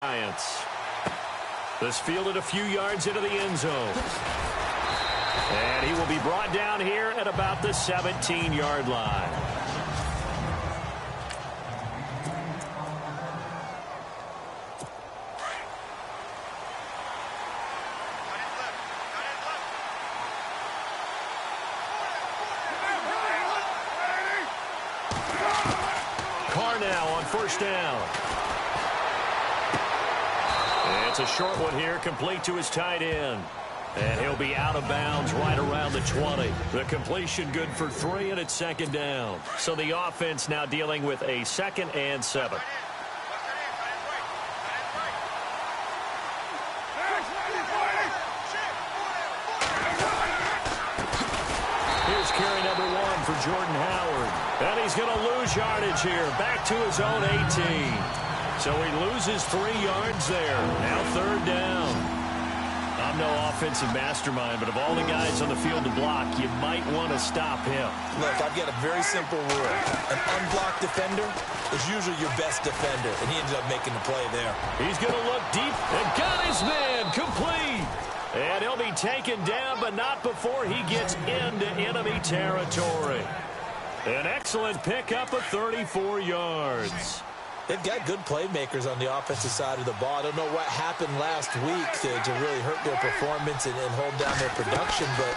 Giants. This fielded a few yards into the end zone. And he will be brought down here at about the 17-yard line. Carr now on first down. It's a short one here, complete to his tight end. And he'll be out of bounds right around the 20. The completion good for 3, and it's second down. So the offense now dealing with a 2nd and 7. Here's carry number 1 for Jordan Howard. And he's going to lose yardage here, back to his own 18. So he loses 3 yards there. Now third down. I'm no offensive mastermind, but of all the guys on the field to block, you might want to stop him. Look, I've got a very simple rule. An unblocked defender is usually your best defender, and he ended up making the play there. He's going to look deep and got his man complete. And he'll be taken down, but not before he gets into enemy territory. An excellent pickup of 34 yards. They've got good playmakers on the offensive side of the ball. I don't know what happened last week to really hurt their performance and hold down their production, but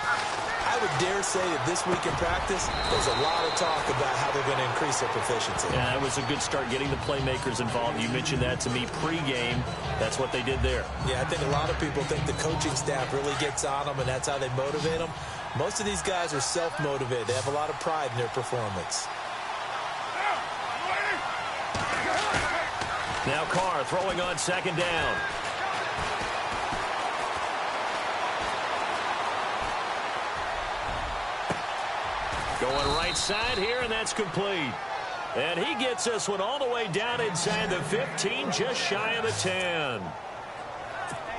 I would dare say that this week in practice, there's a lot of talk about how they're going to increase their proficiency. Yeah, it was a good start getting the playmakers involved. You mentioned that to me pregame. That's what they did there. Yeah, I think a lot of people think the coaching staff really gets on them, and that's how they motivate them. Most of these guys are self-motivated. They have a lot of pride in their performance. Now Carr throwing on second down. Going right side here, and that's complete. And he gets this one all the way down inside the 15, just shy of the 10.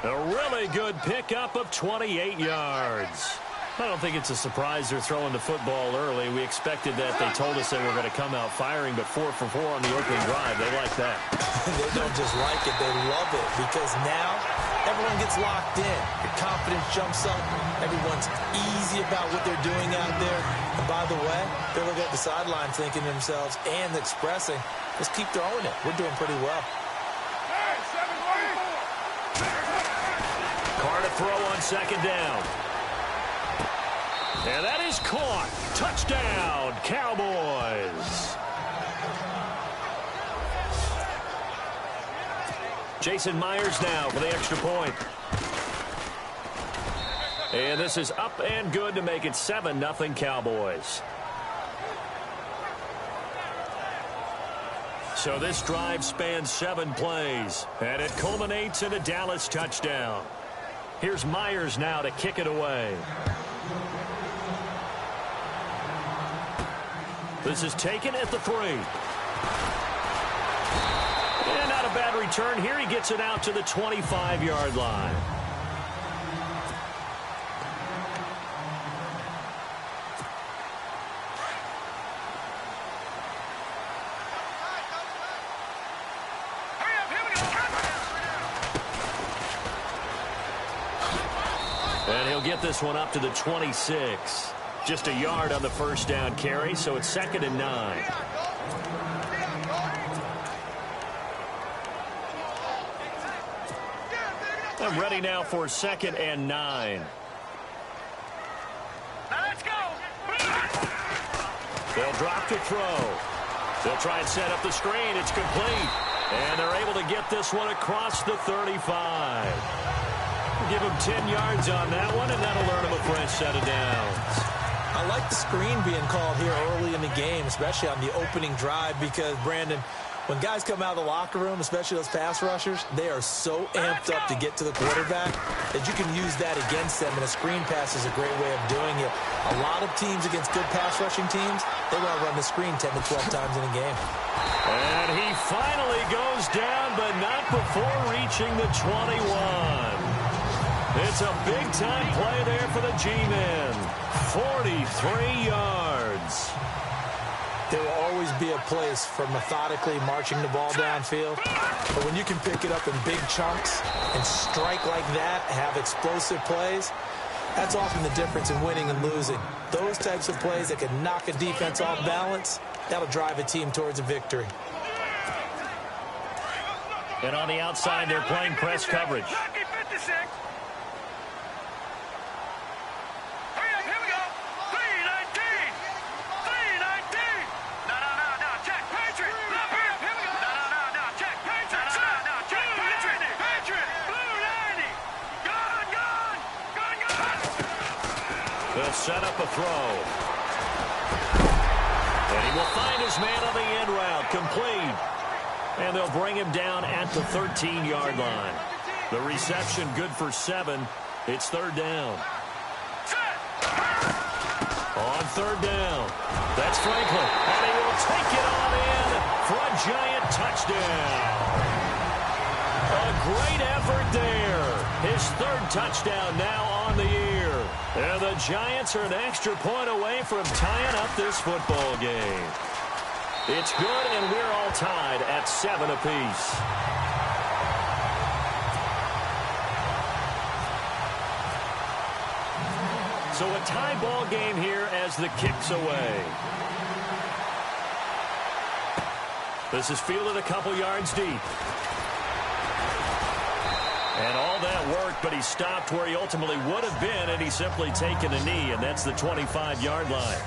A really good pickup of 28 yards. I don't think it's a surprise they're throwing the football early. We expected that. They told us they were going to come out firing, but 4 for 4 on the opening drive. They like that. They don't just like it. They love it because now everyone gets locked in. Your confidence jumps up. Everyone's easy about what they're doing out there. And by the way, they're looking at the sideline thinking to themselves and expressing, let's keep throwing it. We're doing pretty well. Carr to throw on second down. And that is caught. Touchdown, Cowboys. Jason Myers now for the extra point. And this is up and good to make it 7-0 Cowboys. So this drive spans 7 plays, and it culminates in a Dallas touchdown. Here's Myers now to kick it away. This is taken at the 3. And not a bad return here. He gets it out to the 25-yard line. And he'll get this one up to the 26. Just a yard on the first down carry, so it's 2nd and 9. I'm ready now for 2nd and 9. Let's go. They'll drop to throw. They'll try and set up the screen. It's complete. And they're able to get this one across the 35. Give them 10 yards on that one, and that'll earn them a fresh set of downs. I like the screen being called here early in the game, especially on the opening drive, because, Brandon, when guys come out of the locker room, especially those pass rushers, they are so amped up to get to the quarterback that you can use that against them, and a screen pass is a great way of doing it. A lot of teams against good pass rushing teams, they want to run the screen 10 to 12 times in a game. And he finally goes down, but not before reaching the 21. It's a big-time play there for the G-men. 43 yards. There will always be a place for methodically marching the ball downfield. But when you can pick it up in big chunks and strike like that, have explosive plays, that's often the difference in winning and losing. Those types of plays that can knock a defense off balance, that'll drive a team towards a victory. And on the outside, they're playing press coverage. They'll set up a throw. And he will find his man on the end route, complete. And they'll bring him down at the 13-yard line. The reception good for 7. It's third down. On third down, that's Franklin. And he will take it on in for a giant touchdown. A great effort there. His third touchdown now on the year. And the Giants are an extra point away from tying up this football game. It's good, and we're all tied at 7 apiece. So a tie ball game here as the kick's away. This is fielded a couple yards deep. And all that worked, but he stopped where he ultimately would have been, and he's simply taken a knee, and that's the 25-yard line.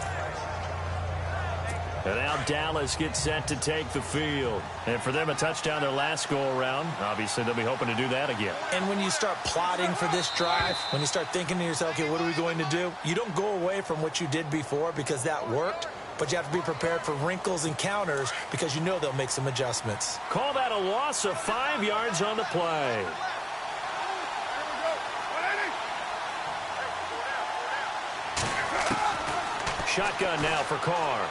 And now Dallas gets set to take the field. And for them, a touchdown their last go-around. Obviously, they'll be hoping to do that again. And when you start plotting for this drive, when you start thinking to yourself, okay, what are we going to do? You don't go away from what you did before because that worked, but you have to be prepared for wrinkles and counters because you know they'll make some adjustments. Call that a loss of 5 yards on the play. Shotgun now for Carr.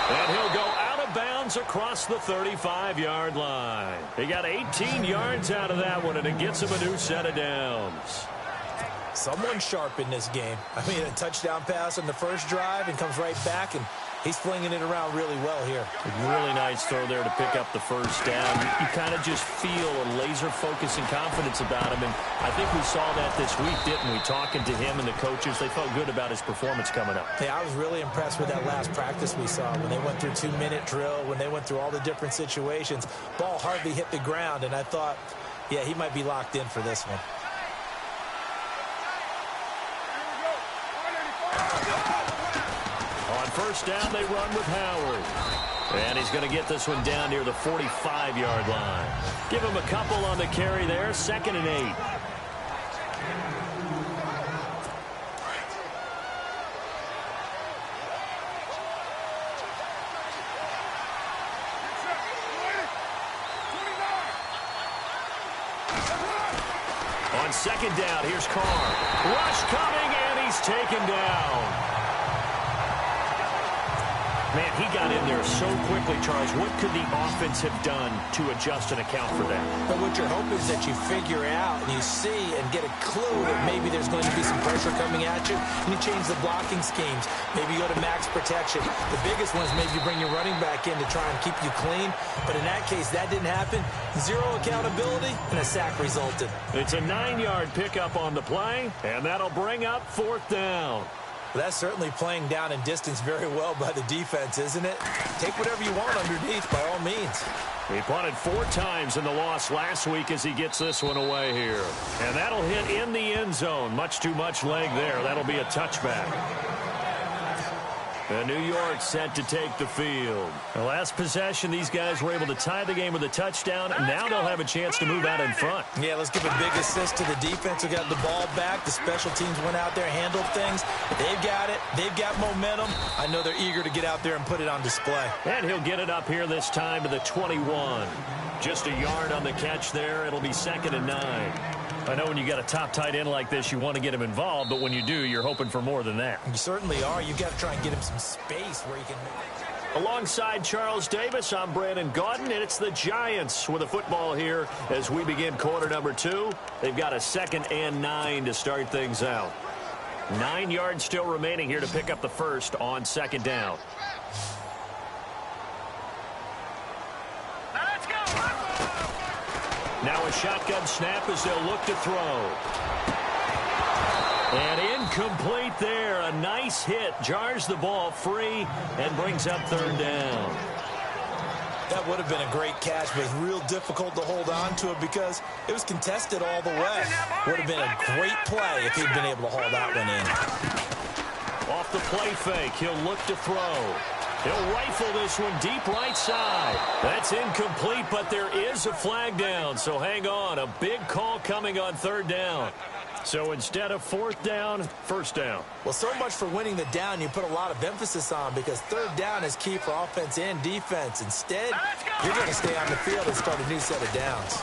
And he'll go out of bounds across the 35-yard line. He got 18 yards out of that one, and it gets him a new set of downs. Someone sharp in this game. I mean, a touchdown pass on the first drive and comes right back, and he's flinging it around really well here. A really nice throw there to pick up the first down. You kind of just feel a laser focus and confidence about him, and I think we saw that this week, didn't we? Talking to him and the coaches, they felt good about his performance coming up. Yeah, I was really impressed with that last practice we saw when they went through 2-minute drill, when they went through all the different situations. Ball hardly hit the ground, and I thought, yeah, he might be locked in for this one. On first down, they run with Howard. And he's going to get this one down near the 45-yard line. Give him a couple on the carry there, 2nd and 8. On 2nd down, here's Carr. Rush coming, and he's taken down. Man, he got in there so quickly, Charles. What could the offense have done to adjust and account for that? But what your hope is that you figure out and you see and get a clue that maybe there's going to be some pressure coming at you, and you change the blocking schemes. Maybe you go to max protection. The biggest one is maybe you bring your running back in to try and keep you clean. But in that case, that didn't happen. 0 accountability, and a sack resulted. It's a 9-yard pickup on the play, and that'll bring up 4th down. Well, that's certainly playing down in distance very well by the defense, isn't it? Take whatever you want underneath, by all means. He punted 4 times in the loss last week as he gets this one away here. And that'll hit in the end zone. Much too much leg there. That'll be a touchback. And New York set to take the field. The last possession, these guys were able to tie the game with a touchdown, and now they'll have a chance to move out in front. Yeah, let's give a big assist to the defense who got the ball back. The special teams went out there, handled things. They've got it. They've got momentum. I know they're eager to get out there and put it on display. And he'll get it up here this time to the 21. Just a yard on the catch there. It'll be 2nd and 9. I know when you got a top tight end like this, you want to get him involved, but when you do, you're hoping for more than that. You certainly are. You got to try and get him some space where he can. Alongside Charles Davis, I'm Brandon Gaudin, and it's the Giants with a football here as we begin quarter number 2. They've got a 2nd and 9 to start things out. 9 yards still remaining here to pick up the first on second down. Now a shotgun snap as they'll look to throw. And incomplete there. A nice hit. Jars the ball free and brings up third down. That would have been a great catch, but it's real difficult to hold on to it because it was contested all the way. Would have been a great play if he'd been able to haul that one in. Off the play fake, he'll look to throw. He'll rifle this one deep right side. That's incomplete, but there is a flag down, so hang on. A big call coming on third down. So instead of fourth down, first down. Well, so much for winning the down you put a lot of emphasis on because third down is key for offense and defense. Instead, you're going to stay on the field and start a new set of downs.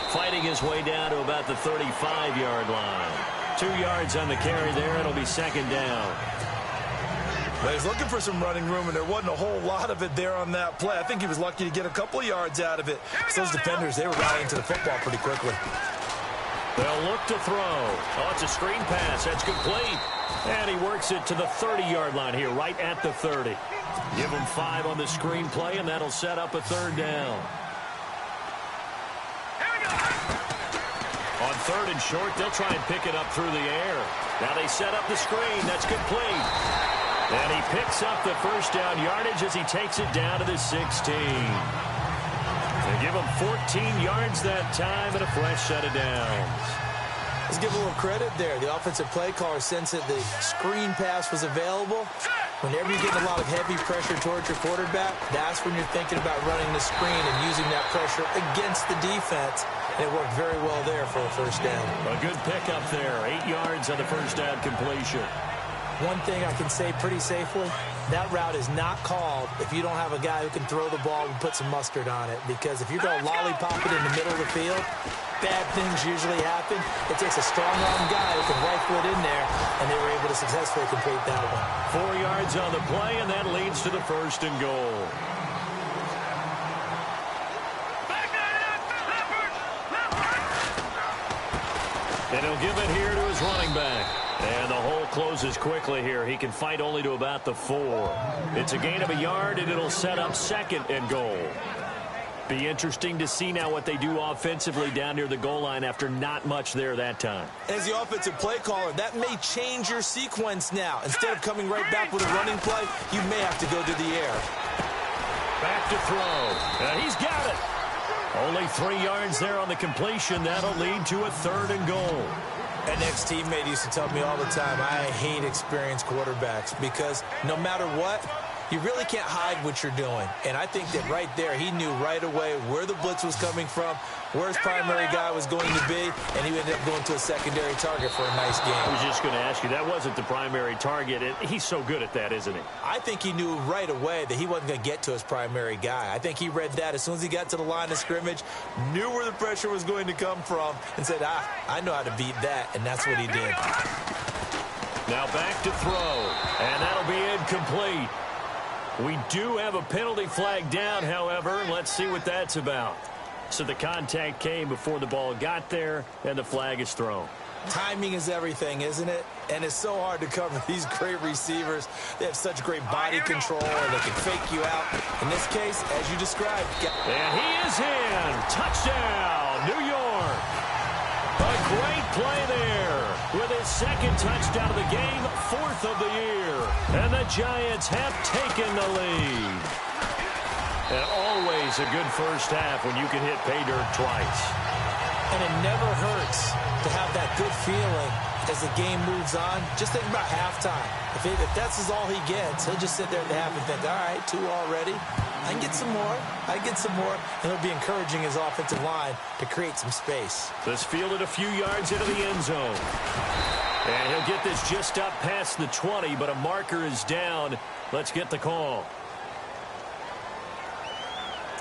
Fighting his way down to about the 35-yard line. 2 yards on the carry there. It'll be second down. Well, he's looking for some running room, and there wasn't a whole lot of it there on that play. I think he was lucky to get a couple of yards out of it. So those defenders, they were rallying to the football pretty quickly. They'll look to throw. Oh, it's a screen pass. That's complete. And he works it to the 30-yard line here, right at the 30. Give him 5 on the screen play, and that'll set up a third down. On third and short, they'll try and pick it up through the air. Now they set up the screen. That's complete. And he picks up the first down yardage as he takes it down to the 16. They give him 14 yards that time and a fresh set of downs. Let's give a little credit there. The offensive play caller sensed that the screen pass was available. Whenever you get a lot of heavy pressure towards your quarterback, that's when you're thinking about running the screen and using that pressure against the defense. And it worked very well there for a first down. A good pickup there. 8 yards on the first down completion. One thing I can say pretty safely, that route is not called if you don't have a guy who can throw the ball and put some mustard on it. Because if you're going to lollipop it in the middle of the field, bad things usually happen. It takes a strong-arm guy who can rifle it in there, and they were able to successfully complete that one. 4 yards on the play, and that leads to the first and goal. And he'll give it here to his running back. And the hole closes quickly here. He can fight only to about the 4. It's a gain of a yard, and it'll set up second and goal. Be interesting to see now what they do offensively down near the goal line after not much there that time. As the offensive play caller, that may change your sequence now. Instead of coming right back with a running play, you may have to go to the air. Back to throw. And he's got it. Only 3 yards there on the completion. That'll lead to a third and goal. An ex-teammate used to tell me all the time, I hate experienced quarterbacks because no matter what, you really can't hide what you're doing. And I think that right there, he knew right away where the blitz was coming from, where his primary guy was going to be, and he ended up going to a secondary target for a nice game. I was just going to ask you, that wasn't the primary target. He's so good at that, isn't he? I think he knew right away that he wasn't going to get to his primary guy. I think he read that as soon as he got to the line of scrimmage, knew where the pressure was going to come from, and said, I know how to beat that, and that's what he did. Now back to throw, and that'll be incomplete. We do have a penalty flag down, however. Let's see what that's about. So the contact came before the ball got there, and the flag is thrown. Timing is everything, isn't it? And it's so hard to cover these great receivers. They have such great body control, and they can fake you out. In this case, as you described. And he is in. Touchdown, New York. A great play there with his second touchdown of the game, 4th of the year. And the Giants have taken the lead. And always a good first half when you can hit pay dirt twice. And it never hurts to have that good feeling as the game moves on. Just think about halftime. If that's all he gets, he'll just sit there at the half and think, all right, 2 already. I can get some more. I can get some more. And he'll be encouraging his offensive line to create some space. This fielded a few yards into the end zone. And he'll get this just up past the 20, but a marker is down. Let's get the call.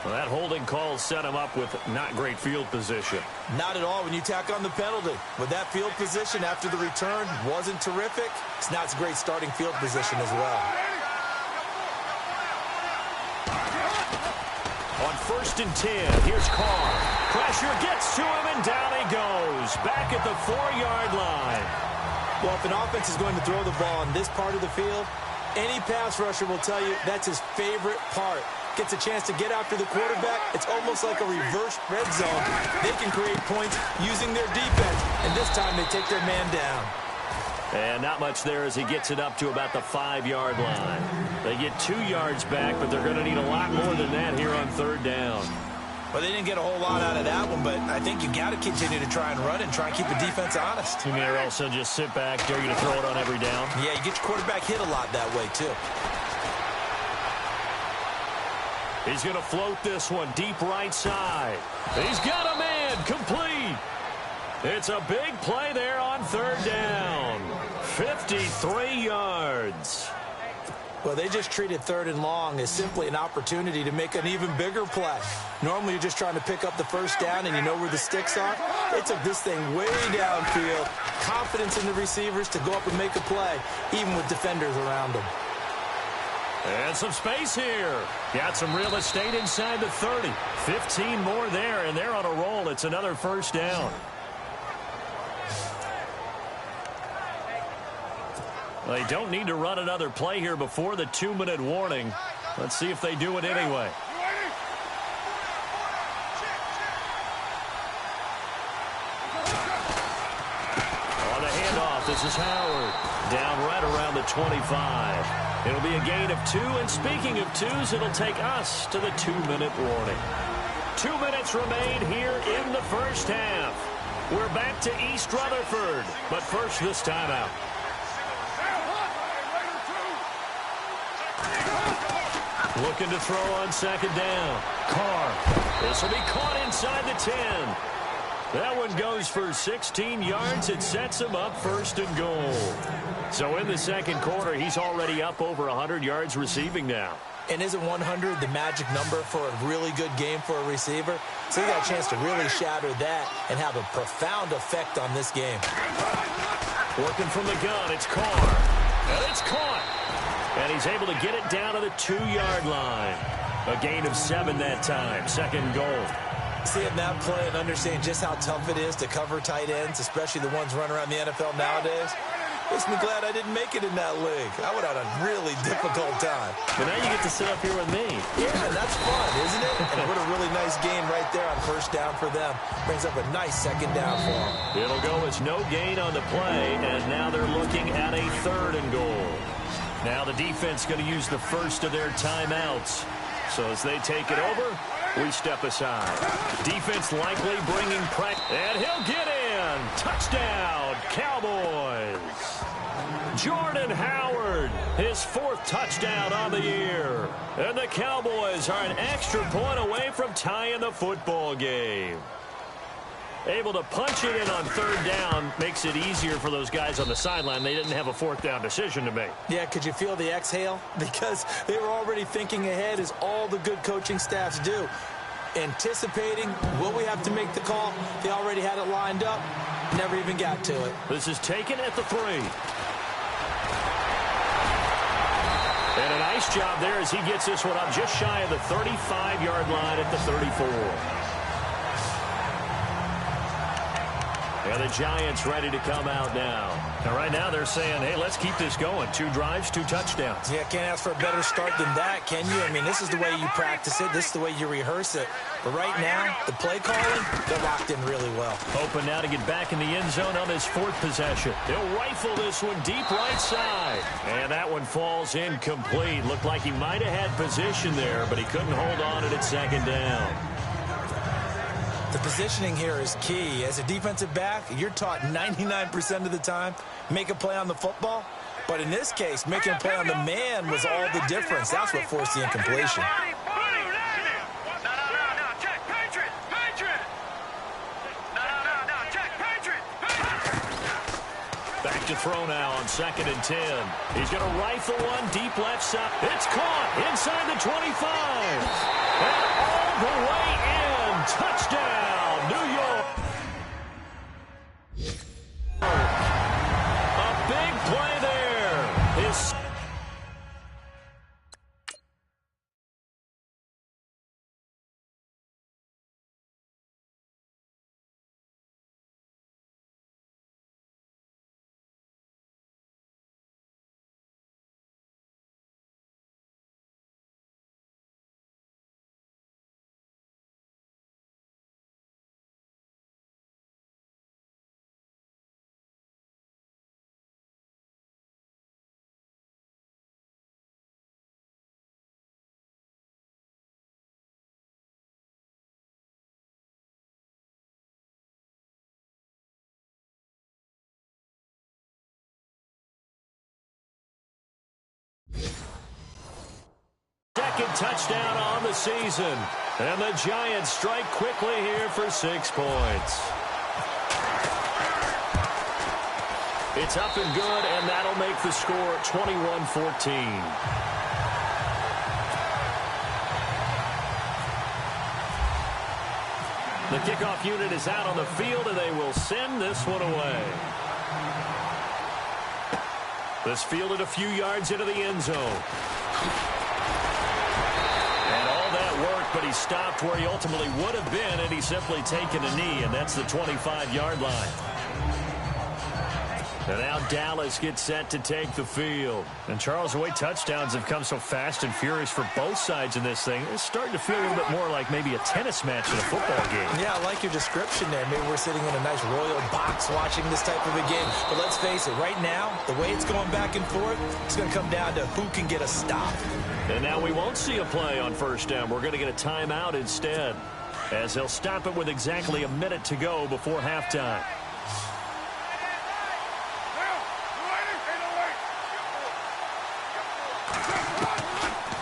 Well, that holding call set him up with not great field position. Not at all when you tack on the penalty. With that field position after the return wasn't terrific, now it's a great starting field position as well. On 1st and 10, here's Carr. Pressure gets to him, and down he goes. Back at the 4-yard line. Well, if an offense is going to throw the ball on this part of the field, any pass rusher will tell you that's his favorite part. Gets a chance to get after the quarterback. It's almost like a reverse red zone. They can create points using their defense, and this time they take their man down. And not much there as he gets it up to about the 5-yard line. They get 2 yards back, but they're going to need a lot more than that here on third down. Well, they didn't get a whole lot out of that one, but I think you got to continue to try and run and try and keep the defense honest. You may also just sit back, dare you to throw it on every down. Yeah, you get your quarterback hit a lot that way, too. He's going to float this one deep right side. He's got a man, complete. It's a big play there on third down. 53 yards. Well, they just treated third and long as simply an opportunity to make an even bigger play. Normally, you're just trying to pick up the first down and you know where the sticks are. They took this thing way downfield. Confidence in the receivers to go up and make a play, even with defenders around them. And some space here. Got some real estate inside the 30. 15 more there, and they're on a roll. It's another first down. They don't need to run another play here before the 2-minute warning. Let's see if they do it anyway. On the handoff, this is Howard. Down right around the 25. It'll be a gain of 2, and speaking of 2s, it'll take us to the 2-minute warning. 2 minutes remain here in the first half. We're back to East Rutherford, but first this timeout. Looking to throw on second down. Carr. This will be caught inside the 10. That one goes for 16 yards. It sets him up first and goal. So in the second quarter, he's already up over 100 yards receiving now. And isn't 100 the magic number for a really good game for a receiver? So he got a chance to really shatter that and have a profound effect on this game. Working from the gun, it's Carr. And it's caught. And he's able to get it down to the 2-yard line. A gain of 7 that time. Second goal. Seeing that play and understanding just how tough it is to cover tight ends, especially the ones running around the NFL nowadays, makes me glad I didn't make it in that league. I would have had a really difficult time. But now you get to sit up here with me. Yeah, that's fun, isn't it? And what a really nice game right there on first down for them. Brings up a nice second down for them. It'll go as no gain on the play, and now they're looking at a third and goal. Now the defense going to use the first of their timeouts. So as they take it over, we step aside. Defense likely bringing pressure. And he'll get in. Touchdown, Cowboys. Jordan Howard, his 4th touchdown on the year. And the Cowboys are an extra point away from tying the football game. Able to punch it in on third down makes it easier for those guys on the sideline. They didn't have a 4th down decision to make. Yeah, could you feel the exhale? Because they were already thinking ahead, as all the good coaching staffs do. Anticipating, will we have to make the call? They already had it lined up. Never even got to it. This is taken at the 3. And a nice job there as he gets this one up just shy of the 35-yard line at the 34. And the Giants ready to come out now. Now, right now, they're saying, hey, let's keep this going. 2 drives, 2 touchdowns. Yeah, can't ask for a better start than that, can you? I mean, this is the way you practice it. This is the way you rehearse it. But right now, the play calling, they're locked in really well. Hoping now to get back in the end zone on his 4th possession. He'll rifle this one deep right side. And that one falls incomplete. Looked like he might have had position there, but he couldn't hold on at second down. The positioning here is key. As a defensive back, you're taught 99% of the time, make a play on the football. But in this case, making a play on the man was all the difference. That's what forced the incompletion. Back to throw now on 2nd and 10. He's going to rifle one deep left side. It's caught inside the 25. And all the way in. Touchdown, New York. second touchdown on the season. And the Giants strike quickly here for 6 points. It's up and good, and that'll make the score 21-14. The kickoff unit is out on the field, and they will send this one away. This fielded a few yards into the end zone. And all that worked, but he stopped where he ultimately would have been, and he's simply taken a knee, and that's the 25-yard line. And now Dallas gets set to take the field. And, Charles, the way touchdowns have come so fast and furious for both sides in this thing, it's starting to feel a little bit more like maybe a tennis match in a football game. Yeah, I like your description there. Maybe we're sitting in a nice royal box watching this type of a game. But let's face it, right now, the way it's going back and forth, it's going to come down to who can get a stop. And now we won't see a play on first down. We're going to get a timeout instead, as they'll stop it with exactly a minute to go before halftime.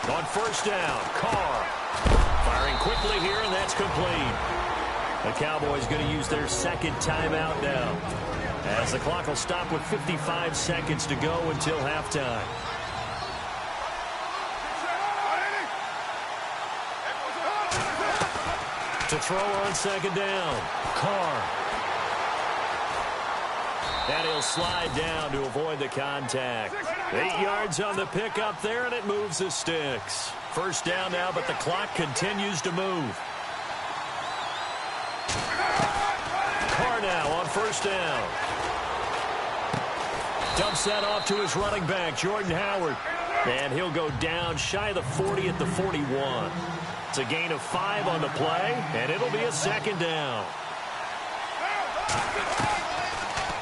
On first down, Carr firing quickly here, and that's complete. The Cowboys going to use their second timeout now, as the clock will stop with 55 seconds to go until halftime. To throw on second down, Carr. And he'll slide down to avoid the contact. 8 yards on the pickup there, and it moves the sticks. First down now, but the clock continues to move. Carr now on first down. Dumps that off to his running back, Jordan Howard. And he'll go down shy of the 40 at the 41. It's a gain of 5 on the play, and it'll be a second down.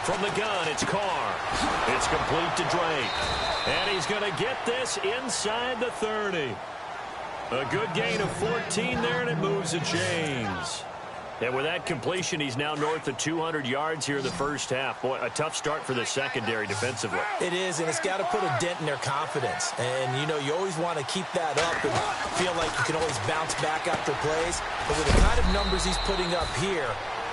From the gun, it's Carr. It's complete to Drake. And he's going to get this inside the 30. A good gain of 14 there, and it moves the chains. And with that completion, he's now north of 200 yards here in the first half. Boy, a tough start for the secondary defensively. It is, and it's got to put a dent in their confidence. And, you know, you always want to keep that up and feel like you can always bounce back after plays. But with the kind of numbers he's putting up here,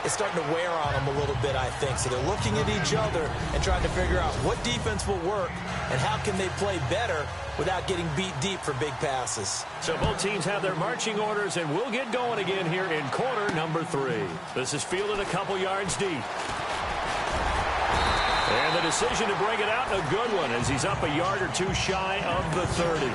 it's starting to wear on them a little bit, I think. So they're looking at each other and trying to figure out what defense will work and how can they play better without getting beat deep for big passes. So both teams have their marching orders, and we'll get going again here in quarter number 3. This is fielded a couple yards deep. And the decision to bring it out, a good one, as he's up a yard or two shy of the 30.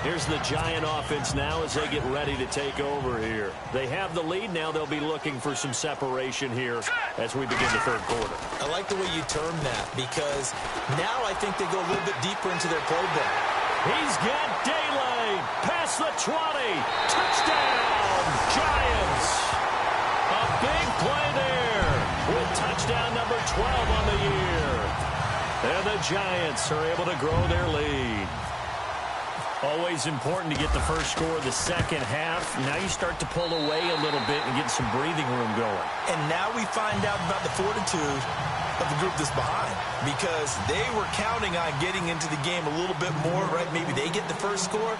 Here's the Giant offense now as they get ready to take over here. They have the lead. Now they'll be looking for some separation here as we begin the third quarter. I like the way you term that, because now I think they go a little bit deeper into their playbook. He's got daylight past the 20. Touchdown, Giants. A big play there with touchdown number 12 on the year. And the Giants are able to grow their lead. Always important to get the first score of the second half. Now you start to pull away a little bit and get some breathing room going. And now we find out about the fortitude of the group that's behind, because they were counting on getting into the game a little bit more, right? Maybe they get the first score.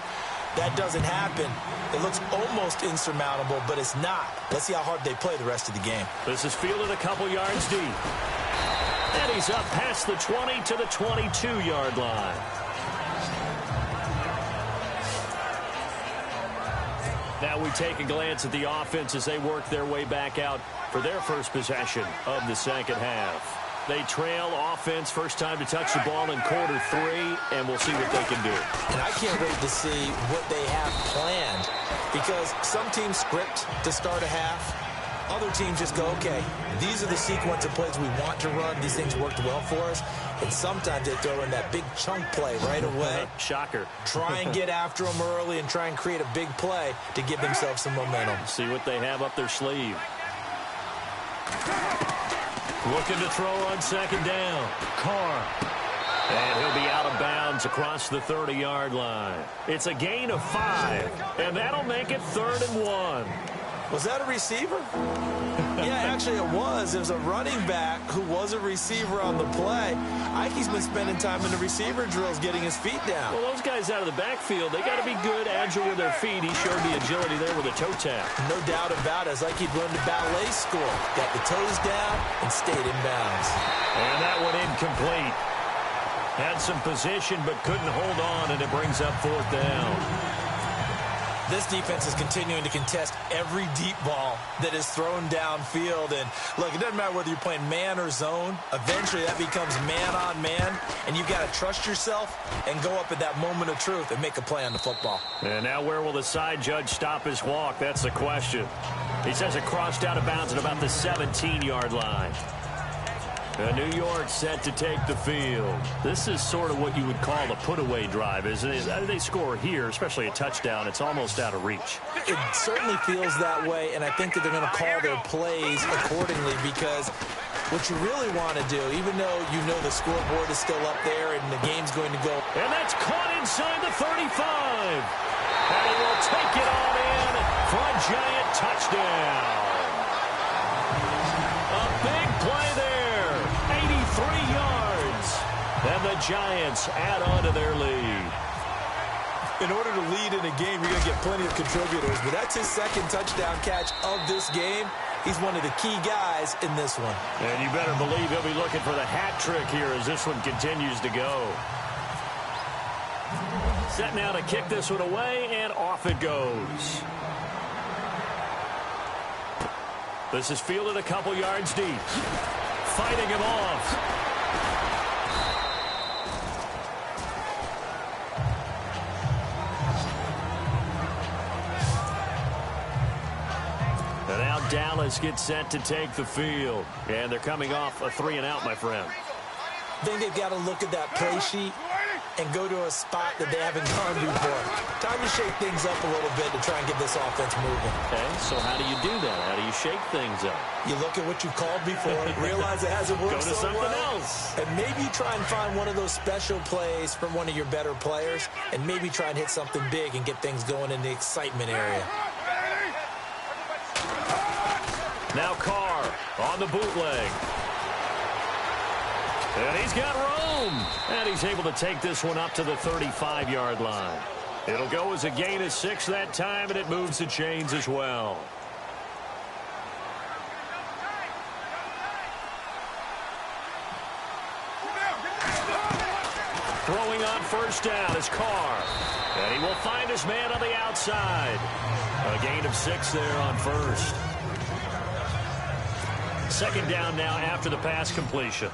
That doesn't happen. It looks almost insurmountable, but it's not. Let's see how hard they play the rest of the game. This is fielded a couple yards deep. And he's up past the 20 to the 22-yard line. Now we take a glance at the offense as they work their way back out for their first possession of the second half. They trail offense, first time to touch the ball in quarter 3, and we'll see what they can do. And I can't wait to see what they have planned, because some teams script to start a half. Other teams just go, okay, these are the sequence of plays we want to run. These things worked well for us. And sometimes they throw in that big chunk play right away. Shocker. Try and get after them early and try and create a big play to give themselves some momentum. See what they have up their sleeve. Looking to throw on second down. Carr. And he'll be out of bounds across the 30-yard line. It's a gain of 5, and that'll make it 3rd and 1. Was that a receiver? Yeah, actually it was. It was a running back who was a receiver on the play. Ike's been spending time in the receiver drills getting his feet down. Well, those guys out of the backfield, they got to be good, agile with their feet. He showed the agility there with a toe tap. No doubt about it. It's like he'd run the ballet school. Got the toes down and stayed in bounds. And that one incomplete. Had some position but couldn't hold on, and it brings up 4th down. This defense is continuing to contest every deep ball that is thrown downfield. And, look, it doesn't matter whether you're playing man or zone. Eventually, that becomes man-on-man, and you've got to trust yourself and go up at that moment of truth and make a play on the football. And now where will the side judge stop his walk? That's the question. He says it crossed out of bounds at about the 17-yard line. New York set to take the field. This is sort of what you would call a put-away drive, isn't it? They score here, especially a touchdown. It's almost out of reach. It certainly feels that way, and I think that they're going to call their plays accordingly because what you really want to do, even though you know the scoreboard is still up there and the game's going to go. And that's caught inside the 35. And he will take it on in for a giant touchdown. A big play there. 83 yards. And the Giants add on to their lead. In order to lead in a game, you're going to get plenty of contributors, but that's his second touchdown catch of this game. He's one of the key guys in this one. And you better believe he'll be looking for the hat trick here as this one continues to go. Set now to kick this one away, and off it goes. This is fielded a couple yards deep. Fighting him off. And now Dallas gets set to take the field. And they're coming off a 3-and-out, my friend. I think they've got to look at that play sheet and go to a spot that they haven't gone before. Time to shake things up a little bit to try and get this offense moving. Okay, so how do you do that? How do you shake things up? You look at what you called before, realize it hasn't worked so well. Go to something else. And maybe try and find one of those special plays from one of your better players, and maybe try and hit something big and get things going in the excitement area. Now Carr on the bootleg. And he's got room. And he's able to take this one up to the 35-yard line. It'll go as a gain of 6 that time, and it moves the chains as well. Throwing on first down is Carr. And he will find his man on the outside. A gain of 6 there on first. Second down now after the pass completion.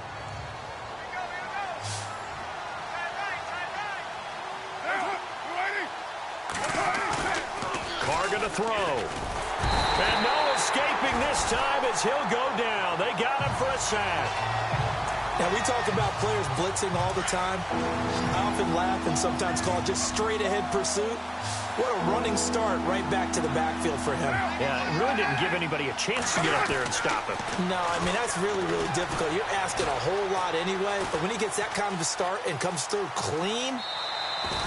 Carr going to throw. And no escaping this time as he'll go down. They got him for a sack. Now, we talk about players blitzing all the time. I often laugh and sometimes call it just straight-ahead pursuit. What a running start right back to the backfield for him. Yeah, it really didn't give anybody a chance to get up there and stop him. No, I mean, that's really, really difficult. You're asking a whole lot anyway, but when he gets that kind of a start and comes through clean,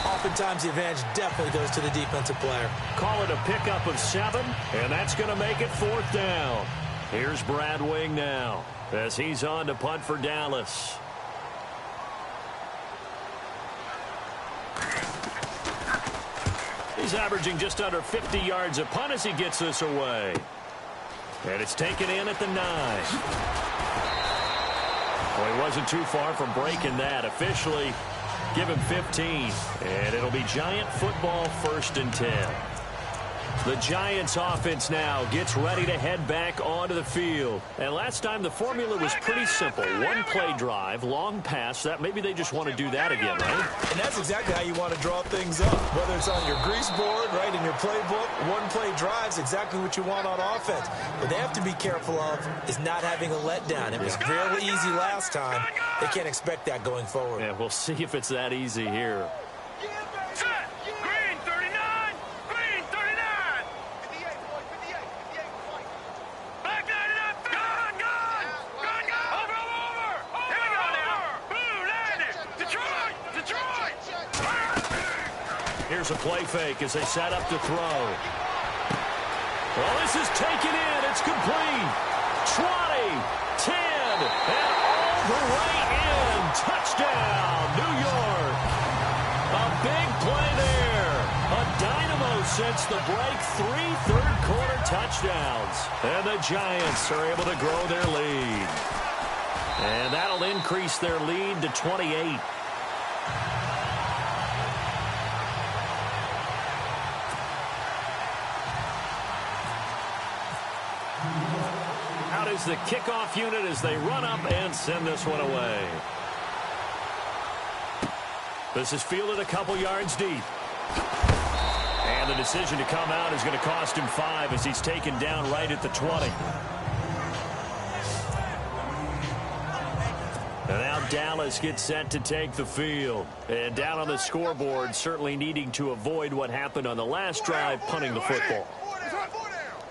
oftentimes the advantage definitely goes to the defensive player. Call it a pickup of 7, and that's going to make it 4th down. Here's Brad Wing now as he's on to punt for Dallas. He's averaging just under 50 yards a punt as he gets this away. And it's taken in at the 9. Well, he wasn't too far from breaking that. Officially, give him 15. And it'll be Giant football 1st and 10. The Giants offense now gets ready to head back onto the field. And last time the formula was pretty simple. One play drive, long pass. That maybe they just want to do that again, right? And that's exactly how you want to draw things up. Whether it's on your grease board, right, in your playbook, one play drive's exactly what you want on offense. What they have to be careful of is not having a letdown. It was real easy last time. They can't expect that going forward. Yeah, we'll see if it's that easy here. Here's a play fake as they set up to throw. Well, this is taken in. It's complete. 20, 10, and all the way in. Touchdown, New York. A big play there. A dynamo since the break. 3 third-quarter touchdowns. And the Giants are able to grow their lead. And that'll increase their lead to 28. Out is the kickoff unit as they run up and send this one away. This is fielded a couple yards deep. And the decision to come out is going to cost him 5 as he's taken down right at the 20. And now Dallas gets set to take the field. And down on the scoreboard, certainly needing to avoid what happened on the last drive, punting the football.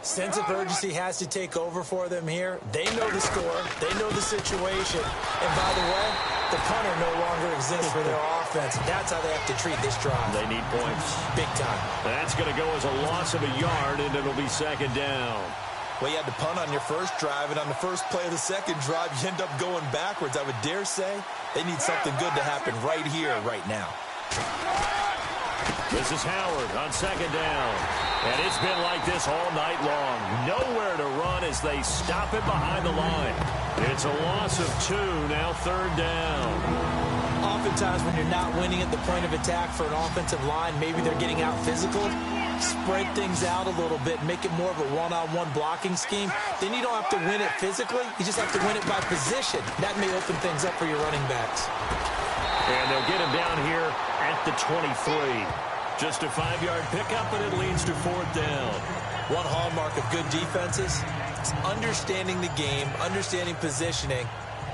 Sense of urgency has to take over for them here. They know the score. They know the situation. And by the way, the punter no longer exists for their offense. That's how they have to treat this drive. They need points. Big time. That's going to go as a loss of a yard, and it'll be second down. Well, you had to punt on your first drive, and on the first play of the second drive, you end up going backwards. I would dare say they need something good to happen right here, right now. This is Howard on second down. And it's been like this all night long. Nowhere to run as they stop it behind the line. It's a loss of 2, now third down. Oftentimes when you're not winning at the point of attack for an offensive line, maybe they're getting out physical. Spread things out a little bit, make it more of a one-on-one blocking scheme. Then you don't have to win it physically. You just have to win it by position. That may open things up for your running backs. And they'll get him down here at the 23. Just a 5-yard pickup, and it leads to fourth down. One hallmark of good defenses is understanding the game, understanding positioning,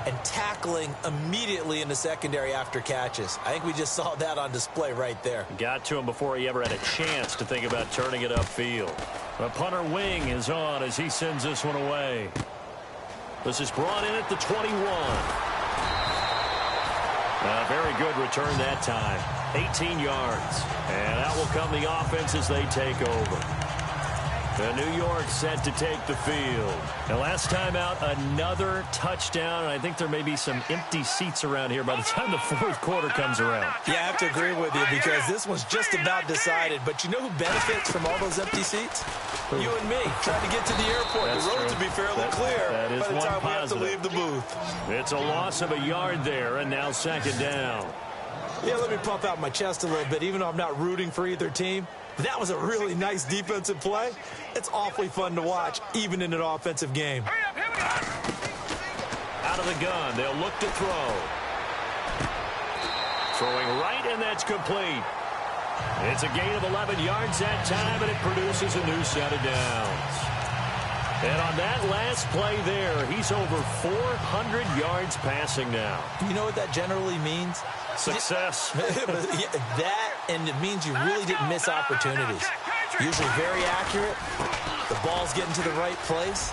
and tackling immediately in the secondary after catches. I think we just saw that on display right there. Got to him before he ever had a chance to think about turning it upfield. The punter wing is on as he sends this one away. This is brought in at the 21. A very good return that time. 18 yards. And out will come the offense as they take over. The New York set to take the field. And last time out, another touchdown. And I think there may be some empty seats around here by the time the fourth quarter comes around. Yeah, I have to agree with you because this one's just about decided. But you know who benefits from all those empty seats? You and me, trying to get to the airport. That's the roads true. will be fairly clear that is by the time one we have to positive. leave the booth. It's a loss of a yard there, and now second down. Yeah, let me pump out my chest a little bit, even though I'm not rooting for either team. That was a really nice defensive play. It's awfully fun to watch, even in an offensive game. Out of the gun, they'll look to throw. Throwing right, and that's complete. It's a gain of 11 yards that time, and it produces a new set of downs. And on that last play there, he's over 400 yards passing now. You know what that generally means? Success. That, and it means you really didn't miss opportunities. Usually very accurate. The ball's getting to the right place.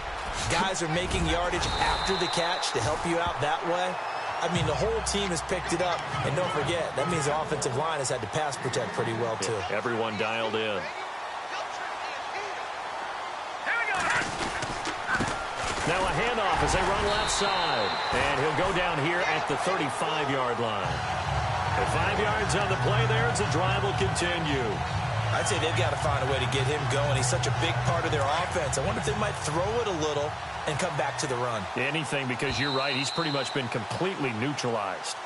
Guys are making yardage after the catch to help you out that way. I mean, the whole team has picked it up. And don't forget, that means the offensive line has had to pass protect pretty well, too. Yeah, everyone dialed in. Now a handoff as they run left side. And he'll go down here at the 35-yard line. And 5 yards on the play there as the drive will continue. I'd say they've got to find a way to get him going. He's such a big part of their offense. I wonder if they might throw it a little and come back to the run. Anything, because you're right. He's pretty much been completely neutralized.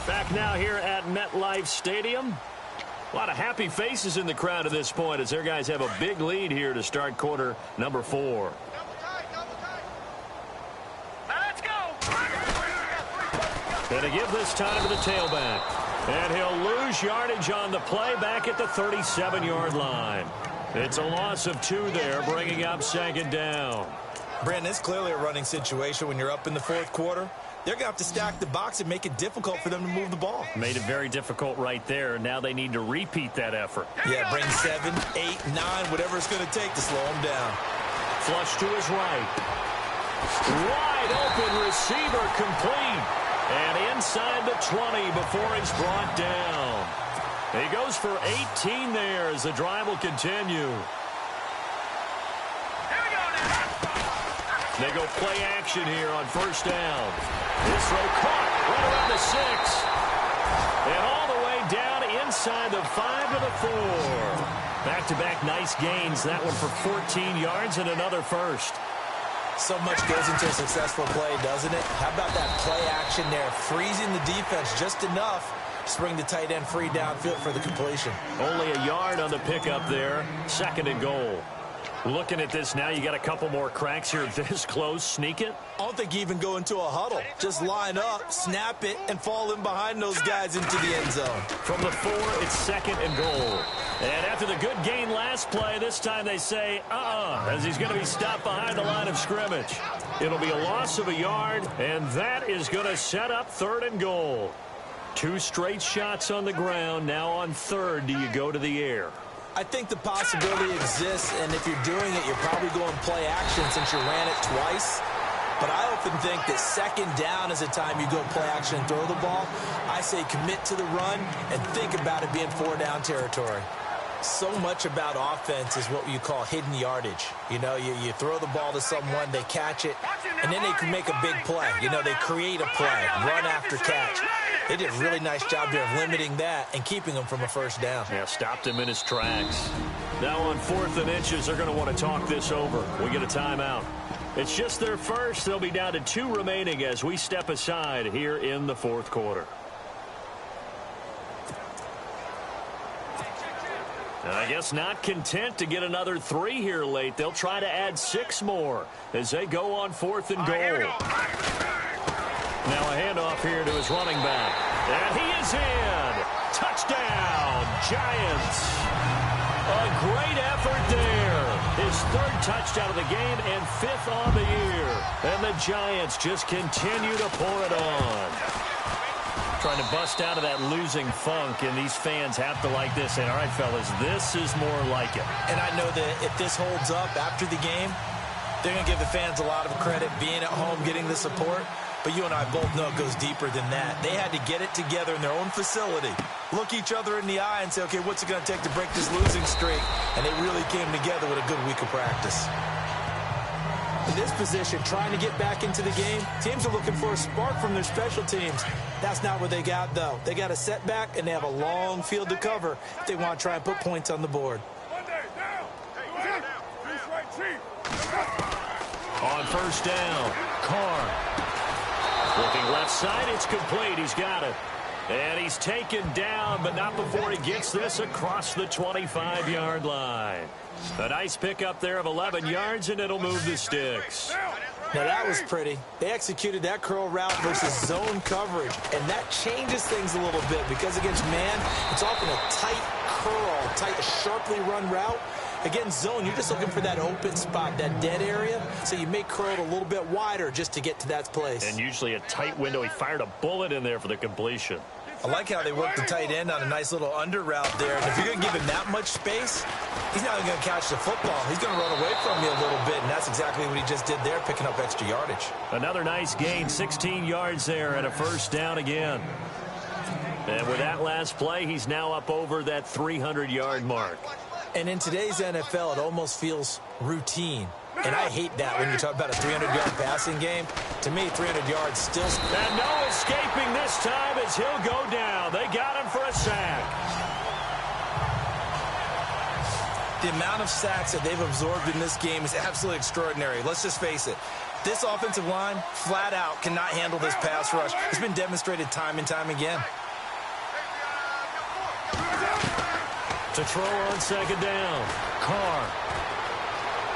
Back now here at MetLife Stadium. A lot of happy faces in the crowd at this point as their guys have a big lead here to start quarter number 4. And to give this time to the tailback. And he'll lose yardage on the play back at the 37-yard line. It's a loss of 2 there, bringing up second down. Brandon, it's clearly a running situation when you're up in the fourth quarter. They're going to have to stack the box and make it difficult for them to move the ball. Made it very difficult right there. Now they need to repeat that effort. Yeah, bring 7, 8, 9, whatever it's going to take to slow them down. Flush to his right. Wide open receiver complete. And inside the 20 before he's brought down. He goes for 18 there as the drive will continue. They go play action here on first down. This throw caught right around the 6. And all the way down inside the 5 to the 4. Back-to-back nice gains. That one for 14 yards and another first. So much goes into a successful play, doesn't it? How about that play action there, freezing the defense just enough to bring the tight end free downfield for the completion. Only a yard on the pickup there. 2nd and goal. Looking at this now, you got a couple more cracks here this close. Sneak it? I don't think you even go into a huddle. Just line up, snap it, and fall in behind those guys into the end zone. From the 4, it's 2nd and goal. And after the good gain last play, this time they say, as he's going to be stopped behind the line of scrimmage. It'll be a loss of a yard, and that is going to set up 3rd and goal. 2 straight shots on the ground. Now on 3rd, do you go to the air? I think the possibility exists, and if you're doing it, you're probably going play action since you ran it twice. But I often think that 2nd down is the time you go play action and throw the ball. I say commit to the run and think about it being 4-down territory. So much about offense is what you call hidden yardage. You know, you throw the ball to someone, they catch it, and then they can make a big play. You know, they create a play, run after catch. They did a really nice job there of limiting that and keeping him from a 1st down. Yeah, stopped him in his tracks. Now on 4th and inches, they're going to want to talk this over. We get a timeout. It's just their first. They'll be down to 2 remaining as we step aside here in the 4th quarter. I guess not content to get another 3 here late. They'll try to add 6 more as they go on 4th and goal. Now a handoff here to his running back. And he is in. Touchdown, Giants. A great effort there. His 3rd touchdown of the game and 5th on the year. And the Giants just continue to pour it on. Trying to bust out of that losing funk, and these fans have to like this. And all right, fellas, this is more like it. And I know that if this holds up after the game, they're going to give the fans a lot of credit being at home, getting the support. But you and I both know it goes deeper than that. They had to get it together in their own facility, look each other in the eye and say, okay, what's it going to take to break this losing streak? And they really came together with a good week of practice. In this position, trying to get back into the game, teams are looking for a spark from their special teams. That's not what they got, though. They got a setback, and they have a long field to cover if they want to try and put points on the board. On 1st down, Carr. Looking left side, it's complete. He's got it. And he's taken down, but not before he gets this across the 25-yard line. A nice pickup there of 11 yards, and it'll move the sticks. Now, that was pretty. They executed that curl route versus zone coverage, and that changes things a little bit because against man, it's often a tight curl, tight, sharply run route. Against zone, you're just looking for that open spot, that dead area, so you may curl it a little bit wider just to get to that place. And usually a tight window. He fired a bullet in there for the completion. I like how they worked the tight end on a nice little under route there. And if you're going to give him that much space, he's not even going to catch the football. He's going to run away from you a little bit, and that's exactly what he just did there, picking up extra yardage. Another nice gain, 16 yards there, and a 1st down again. And with that last play, he's now up over that 300-yard mark. And in today's NFL, it almost feels routine. And I hate that when you talk about a 300-yard passing game. To me, 300 yards still... And no escaping this time as he'll go down. They got him for a sack. The amount of sacks that they've absorbed in this game is absolutely extraordinary. Let's just face it. This offensive line, flat out, cannot handle this pass rush. It's been demonstrated time and time again. To throw on 2nd down, Carr.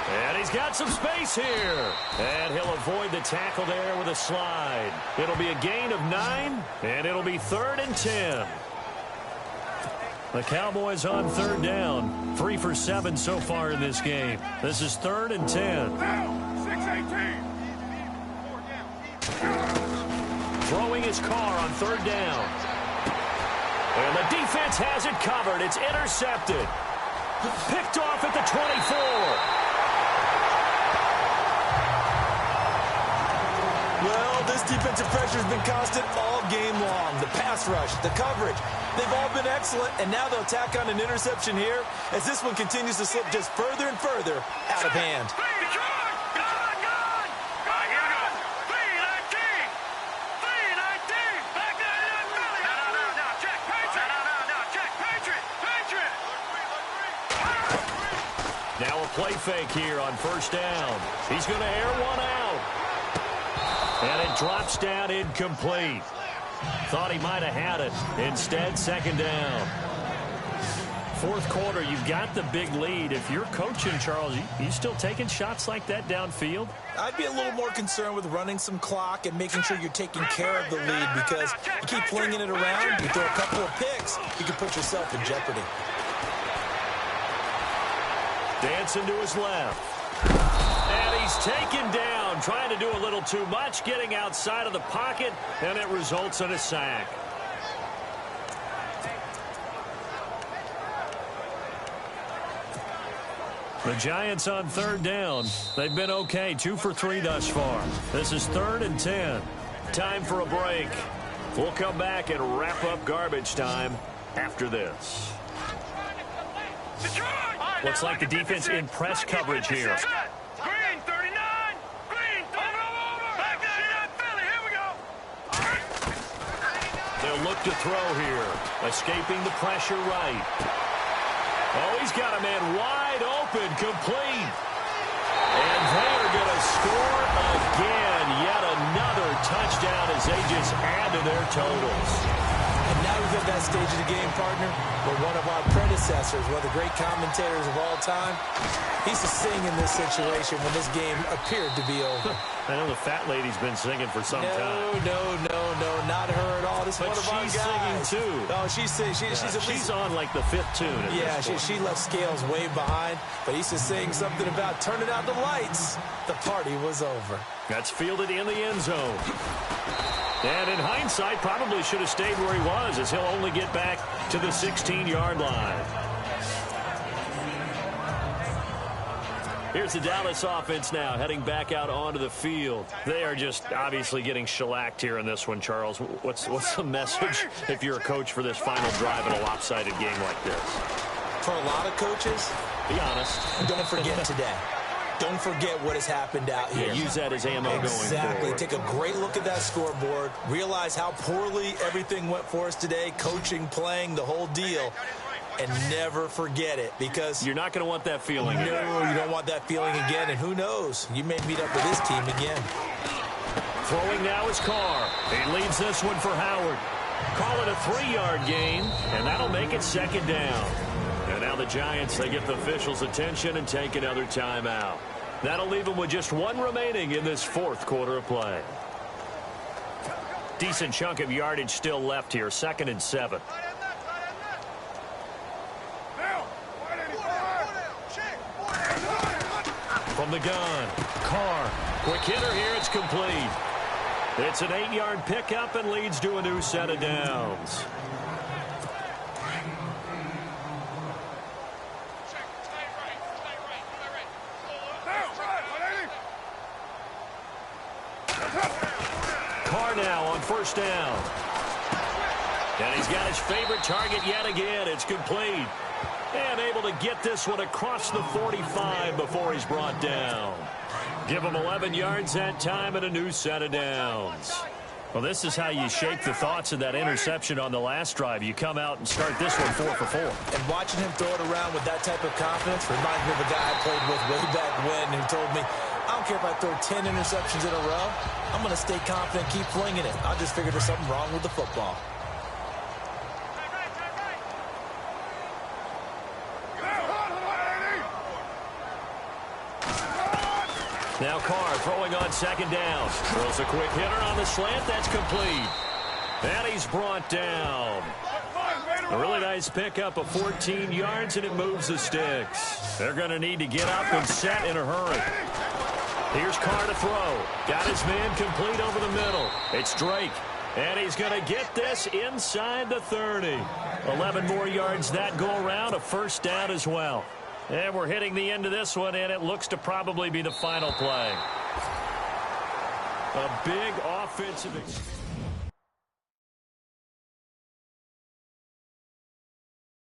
And he's got some space here. And he'll avoid the tackle there with a slide. It'll be a gain of 9, and it'll be 3rd and 10. The Cowboys on 3rd down. 3 for 7 so far in this game. This is 3rd and 10. Throwing his Carr on 3rd down. And the defense has it covered. It's intercepted. Picked off at the 24. Well, this defensive pressure has been constant all game long. The pass rush, the coverage, they've all been excellent, and now they'll tack on an interception here as this one continues to slip just further and further out of hand. Now a play fake here on first down. He's going to air one out. And it drops down incomplete. Thought he might have had it. Instead, second down. Fourth quarter, you've got the big lead. If you're coaching, Charles, you still taking shots like that downfield? I'd be a little more concerned with running some clock and making sure you're taking care of the lead, because you keep flinging it around, you throw a couple of picks, you can put yourself in jeopardy. Dancing to his left. And he's taken down, trying to do a little too much, getting outside of the pocket, and it results in a sack. The Giants on third down. They've been okay, 2 for 3 thus far. This is 3rd and 10. Time for a break. We'll come back and wrap up garbage time after this. Looks like the defense in press coverage here. Green, 39. Green, over. Back that Philly. Here we go. They'll look to throw here. Escaping the pressure right. Oh, he's got a man wide open, complete. And they are going to score again. Yet another touchdown as they just add to their totals. And now we've at that stage of the game, partner, where one of our predecessors, one of the great commentators of all time, he used to sing in this situation when this game appeared to be over. I know the fat lady's been singing for some time. No, not her at all. This is one of our guys. She's singing too. Oh, she's singing. She's on like the 5th tune. Yeah, she left Scales way behind, but he used to sing something about turning out the lights. The party was over. That's fielded in the end zone. And in hindsight, probably should have stayed where he was, as he'll only get back to the 16-yard line. Here's the Dallas offense now, heading back out onto the field. They are just obviously getting shellacked here in this one, Charles. What's the message if you're a coach for this final drive in a lopsided game like this? For a lot of coaches, be honest. Don't forget today. Don't forget what has happened out here. Yeah, use that as ammo going forward. Exactly. Take a great look at that scoreboard. Realize how poorly everything went for us today. Coaching, playing, the whole deal. And never forget it, because you're not going to want that feeling. No, you don't want that feeling again. And who knows? You may meet up with this team again. Throwing now is Carr. He leads this one for Howard. Call it a 3-yard gain, and that'll make it second down. And now the Giants, they get the officials' attention and take another timeout. That'll leave them with just 1 remaining in this 4th quarter of play. Decent chunk of yardage still left here, 2nd and 7. From the gun, Carr. Quick hitter here, it's complete. It's an 8-yard pickup and leads to a new set of downs. Carr now on first down. And he's got his favorite target yet again. It's complete. And able to get this one across the 45 before he's brought down. Give him 11 yards that time and a new set of downs. Well, this is how you shake the thoughts of that interception on the last drive. You come out and start this one 4 for 4. And watching him throw it around with that type of confidence reminds me of a guy I played with way back when who told me, I don't care if I throw 10 interceptions in a row. I'm going to stay confident, keep flinging it. I just figured there's something wrong with the football. Now Carr throwing on second down. Throws a quick hitter on the slant. That's complete. And he's brought down. A really nice pickup of 14 yards, and it moves the sticks. They're going to need to get up and set in a hurry. Here's Carr to throw. Got his man complete over the middle. It's Drake. And he's going to get this inside the 30. 11 more yards that go around. A first down as well. And we're hitting the end of this one, and it looks to probably be the final play. A big offensive experience.